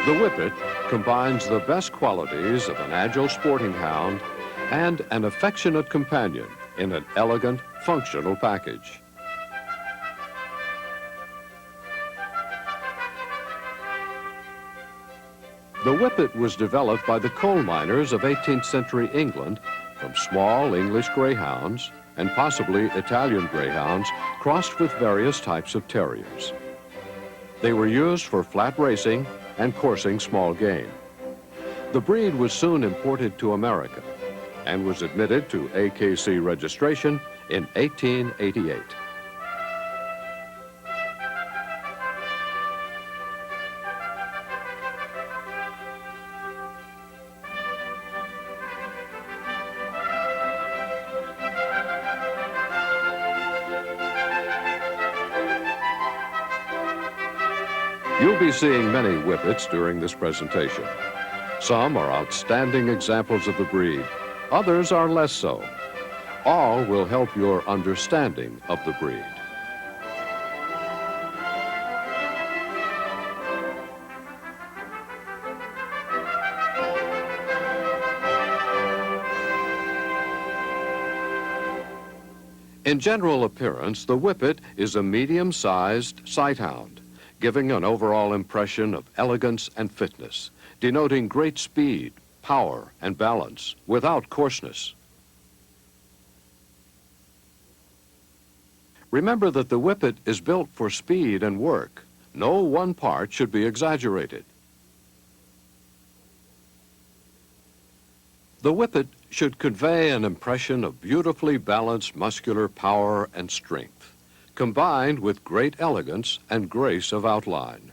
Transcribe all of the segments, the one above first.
The Whippet combines the best qualities of an agile sporting hound and an affectionate companion in an elegant, functional package. The Whippet was developed by the coal miners of 18th century England from small English greyhounds and possibly Italian greyhounds crossed with various types of terriers. They were used for flat racing and coursing small game. The breed was soon imported to America and was admitted to AKC registration in 1888. You'll be seeing many Whippets during this presentation. Some are outstanding examples of the breed. Others are less so. All will help your understanding of the breed. In general appearance, the Whippet is a medium-sized sighthound, giving an overall impression of elegance and fitness, denoting great speed, power, and balance without coarseness. Remember that the Whippet is built for speed and work. No one part should be exaggerated. The Whippet should convey an impression of beautifully balanced muscular power and strength, combined with great elegance and grace of outline.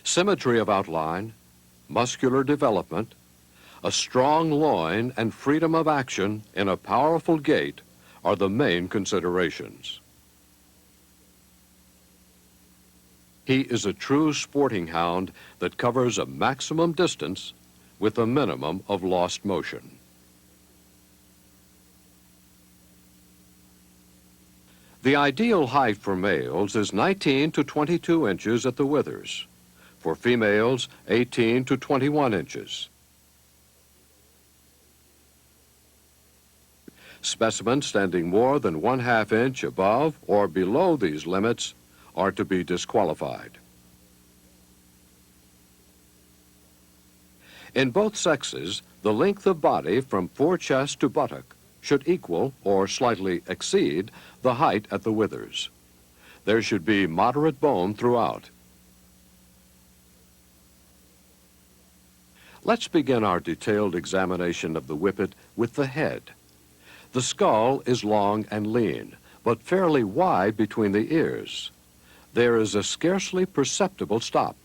Symmetry of outline, muscular development, a strong loin, and freedom of action in a powerful gait are the main considerations. He is a true sporting hound that covers a maximum distance with a minimum of lost motion. The ideal height for males is 19 to 22 inches at the withers. For females, 18 to 21 inches. Specimens standing more than 1/2 inch above or below these limits are to be disqualified. In both sexes, the length of body from forechest to buttock should equal or slightly exceed the height at the withers. There should be moderate bone throughout. Let's begin our detailed examination of the Whippet with the head. The skull is long and lean, but fairly wide between the ears. There is a scarcely perceptible stop.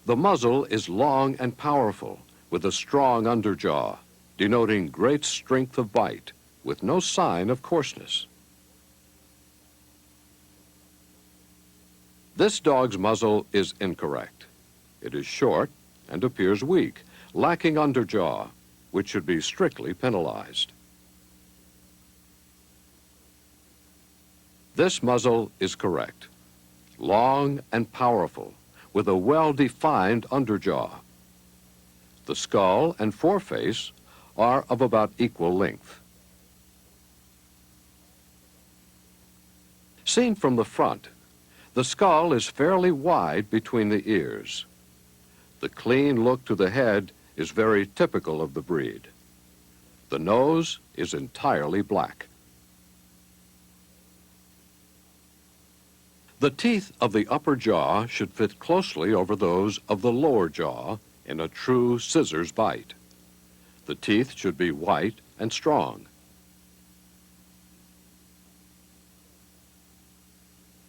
The muzzle is long and powerful, with a strong underjaw, denoting great strength of bite, with no sign of coarseness. This dog's muzzle is incorrect. It is short and appears weak, lacking underjaw, which should be strictly penalized. This muzzle is correct, long and powerful, with a well-defined underjaw. The skull and foreface are of about equal length. Seen from the front, the skull is fairly wide between the ears. The clean look to the head is very typical of the breed. The nose is entirely black. The teeth of the upper jaw should fit closely over those of the lower jaw in a true scissors bite. The teeth should be white and strong.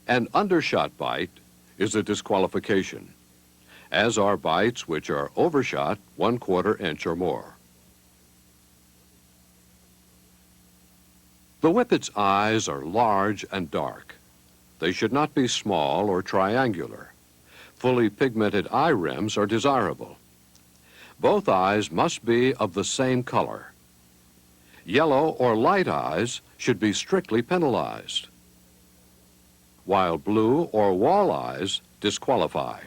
An undershot bite is a disqualification, as are bites which are overshot 1/4 inch or more. The Whippet's eyes are large and dark. They should not be small or triangular. Fully pigmented eye rims are desirable. Both eyes must be of the same color. Yellow or light eyes should be strictly penalized. while blue or wall eyes disqualify.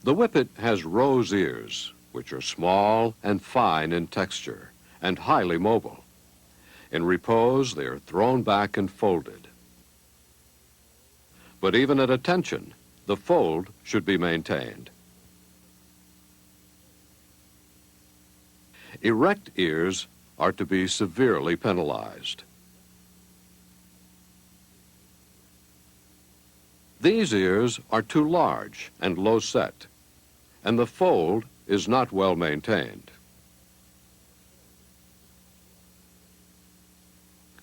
The Whippet has rose ears, which are small and fine in texture and highly mobile. In repose, they are thrown back and folded. But even at attention, the fold should be maintained. Erect ears are to be severely penalized. These ears are too large and low set, and the fold is not well maintained.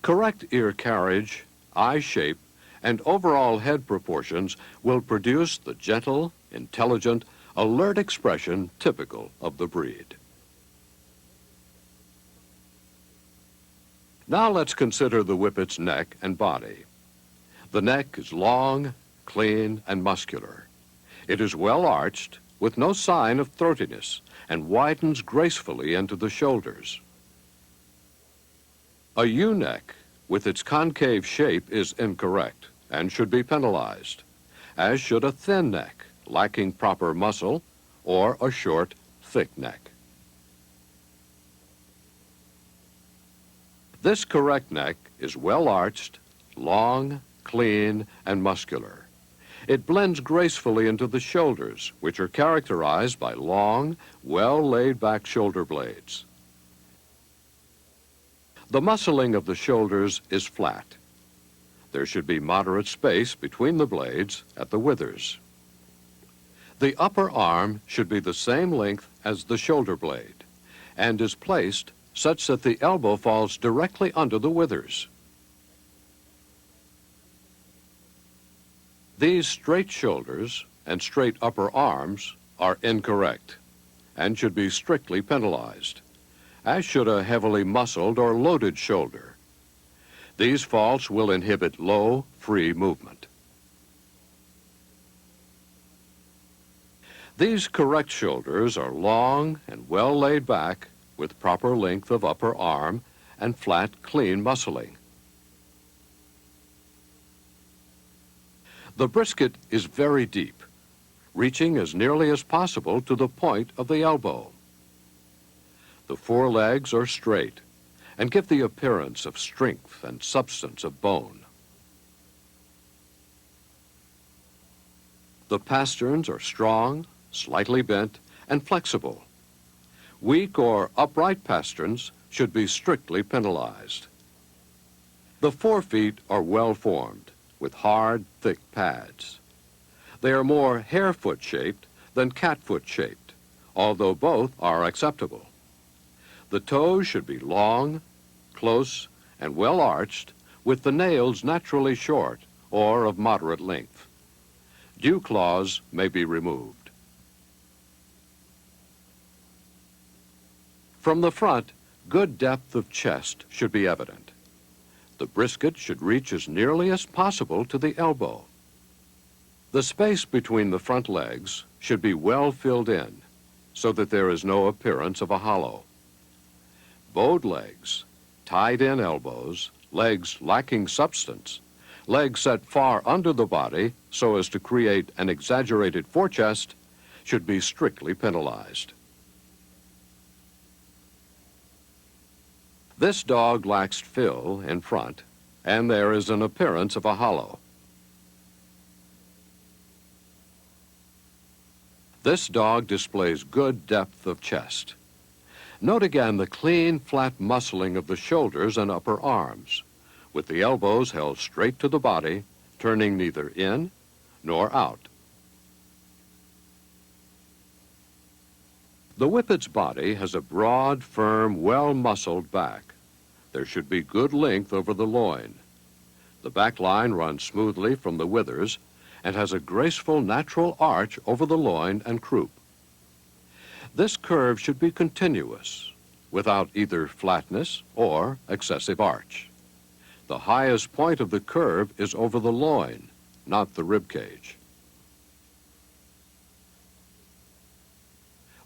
Correct ear carriage, eye shape, and overall head proportions will produce the gentle, intelligent, alert expression typical of the breed. Now let's consider the Whippet's neck and body. The neck is long, clean, and muscular. It is well arched, with no sign of throatiness, and widens gracefully into the shoulders. A U-neck with its concave shape is incorrect and should be penalized, as should a thin neck lacking proper muscle or a short, thick neck. This correct neck is well arched, long, clean, and muscular. It blends gracefully into the shoulders, which are characterized by long, well laid back shoulder blades. The muscling of the shoulders is flat. There should be moderate space between the blades at the withers. The upper arm should be the same length as the shoulder blade and is placed such that the elbow falls directly under the withers. These straight shoulders and straight upper arms are incorrect and should be strictly penalized, as should a heavily muscled or loaded shoulder. These faults will inhibit low, free movement. These correct shoulders are long and well laid back with proper length of upper arm and flat, clean muscling. The brisket is very deep, reaching as nearly as possible to the point of the elbow. The forelegs are straight and give the appearance of strength and substance of bone. The pasterns are strong, slightly bent, and flexible. Weak or upright pasterns should be strictly penalized. The forefeet are well formed, with hard, thick pads. They are more hare-foot shaped than cat-foot shaped, although both are acceptable. The toes should be long, close, and well arched, with the nails naturally short or of moderate length. Dew claws may be removed. From the front, good depth of chest should be evident. The brisket should reach as nearly as possible to the elbow. The space between the front legs should be well filled in so that there is no appearance of a hollow. Bowed legs, tied-in elbows, legs lacking substance, legs set far under the body so as to create an exaggerated forechest should be strictly penalized. This dog lacks fill in front, and there is an appearance of a hollow. This dog displays good depth of chest. Note again the clean, flat muscling of the shoulders and upper arms, with the elbows held straight to the body, turning neither in nor out. The Whippet's body has a broad, firm, well-muscled back. There should be good length over the loin. The back line runs smoothly from the withers and has a graceful natural arch over the loin and croup. This curve should be continuous, without either flatness or excessive arch. The highest point of the curve is over the loin, not the rib cage.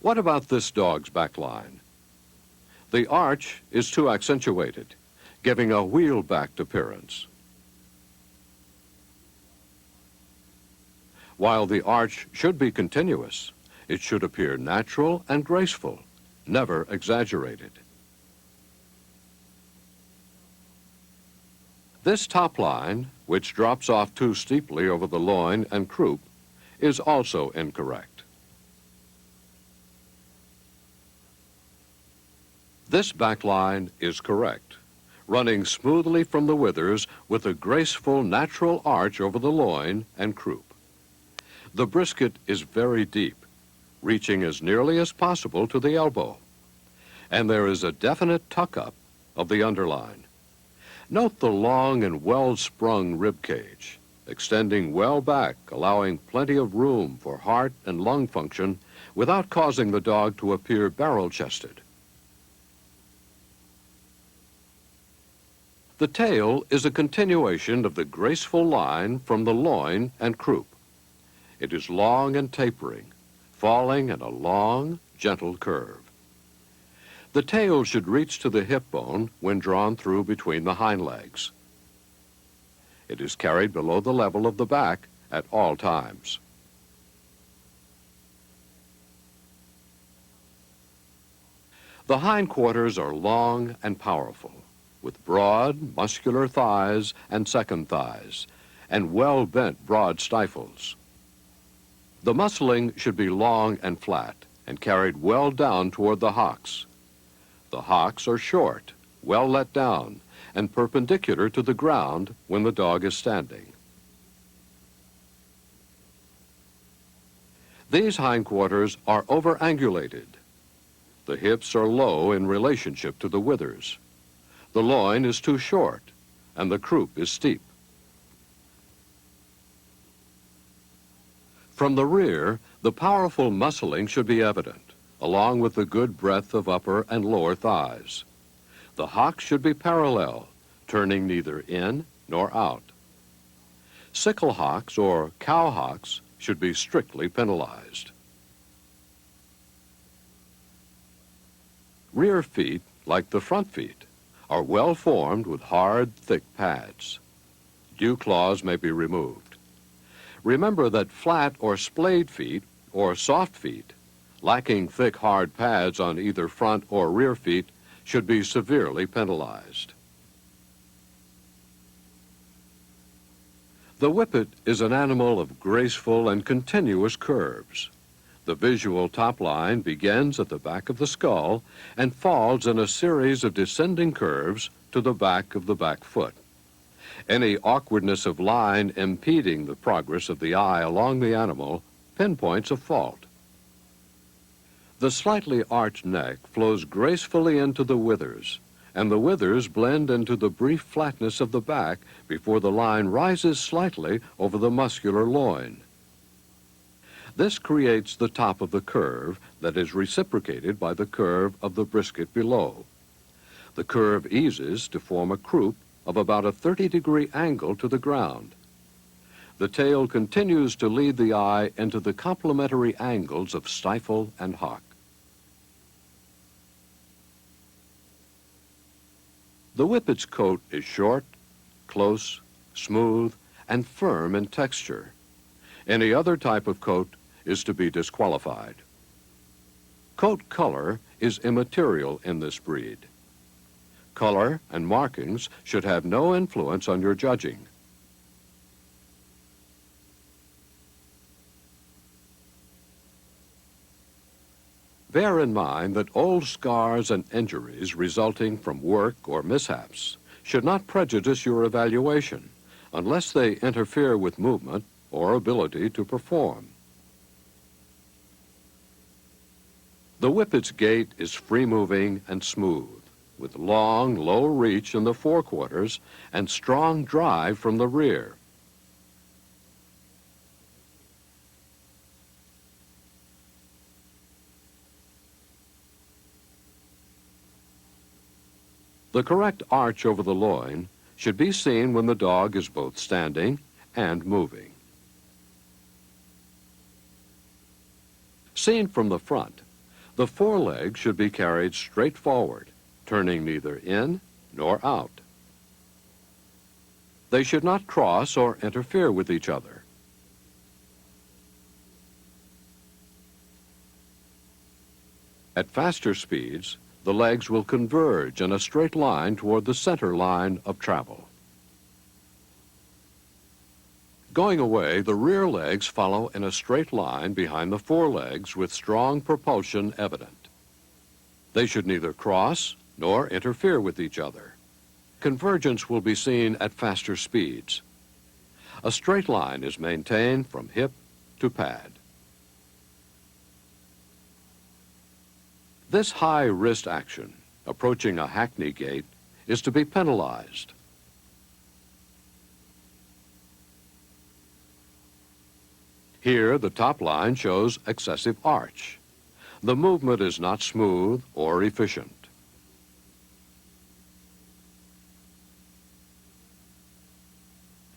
What about this dog's back line? The arch is too accentuated, giving a wheel-backed appearance. While the arch should be continuous, it should appear natural and graceful, never exaggerated. This top line, which drops off too steeply over the loin and croup, is also incorrect. This back line is correct, running smoothly from the withers with a graceful natural arch over the loin and croup. The brisket is very deep, reaching as nearly as possible to the elbow, and there is a definite tuck-up of the underline. Note the long and well-sprung rib cage, extending well back, allowing plenty of room for heart and lung function without causing the dog to appear barrel-chested. The tail is a continuation of the graceful line from the loin and croup. It is long and tapering, falling in a long, gentle curve. The tail should reach to the hip bone when drawn through between the hind legs. It is carried below the level of the back at all times. The hindquarters are long and powerful, with broad, muscular thighs and second thighs, and well-bent broad stifles. The muscling should be long and flat, and carried well down toward the hocks. The hocks are short, well let down, and perpendicular to the ground when the dog is standing. These hindquarters are over-angulated. The hips are low in relationship to the withers. The loin is too short, and the croup is steep. From the rear, the powerful muscling should be evident, along with the good breadth of upper and lower thighs. The hocks should be parallel, turning neither in nor out. Sickle hocks or cow hocks should be strictly penalized. Rear feet, like the front feet, are well formed with hard, thick pads. Dew claws may be removed. Remember that flat or splayed feet or soft feet, lacking thick, hard pads on either front or rear feet, should be severely penalized. The Whippet is an animal of graceful and continuous curves. The visual top line begins at the back of the skull and falls in a series of descending curves to the back of the back foot. Any awkwardness of line impeding the progress of the eye along the animal pinpoints a fault. The slightly arched neck flows gracefully into the withers, and the withers blend into the brief flatness of the back before the line rises slightly over the muscular loin. This creates the top of the curve that is reciprocated by the curve of the brisket below. The curve eases to form a croup of about a 30-degree angle to the ground. The tail continues to lead the eye into the complementary angles of stifle and hock. The Whippet's coat is short, close, smooth, and firm in texture. Any other type of coat is to be disqualified. Coat color is immaterial in this breed. Color and markings should have no influence on your judging. Bear in mind that old scars and injuries resulting from work or mishaps should not prejudice your evaluation unless they interfere with movement or ability to perform. The Whippet's gait is free-moving and smooth, with long, low reach in the forequarters and strong drive from the rear. The correct arch over the loin should be seen when the dog is both standing and moving. Seen from the front, the forelegs should be carried straight forward, turning neither in nor out. They should not cross or interfere with each other. At faster speeds, the legs will converge in a straight line toward the center line of travel. Going away, the rear legs follow in a straight line behind the forelegs with strong propulsion evident. They should neither cross nor interfere with each other. Convergence will be seen at faster speeds. A straight line is maintained from hip to pad. This high wrist action, approaching a hackney gait, is to be penalized. Here, the top line shows excessive arch. The movement is not smooth or efficient.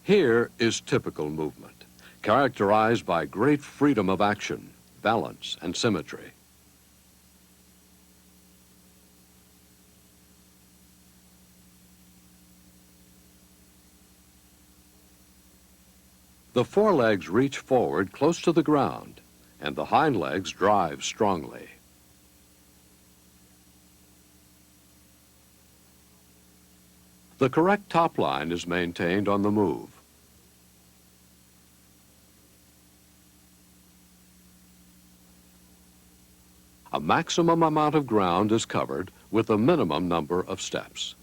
Here is typical movement, characterized by great freedom of action, balance, and symmetry. The forelegs reach forward close to the ground, and the hind legs drive strongly. The correct top line is maintained on the move. A maximum amount of ground is covered with a minimum number of steps.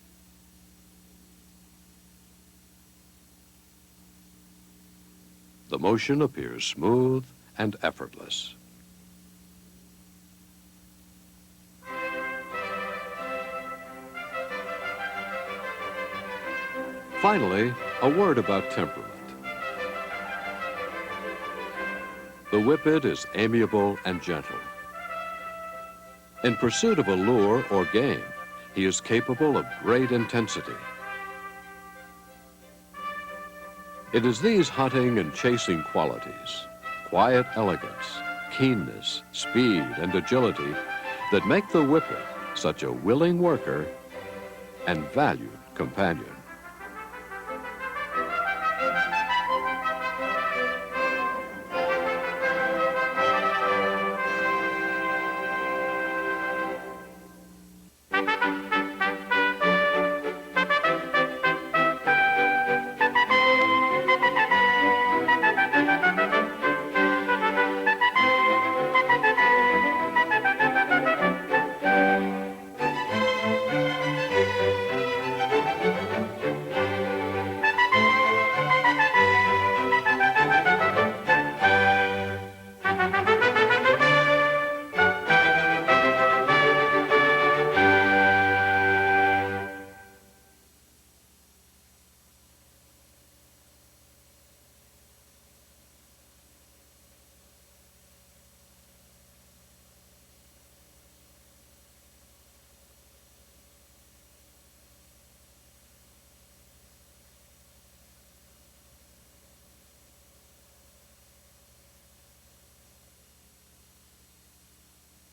The motion appears smooth and effortless. Finally, a word about temperament. The Whippet is amiable and gentle. In pursuit of a lure or game, he is capable of great intensity. It is these hunting and chasing qualities, quiet elegance, keenness, speed, and agility that make the Whippet such a willing worker and valued companion.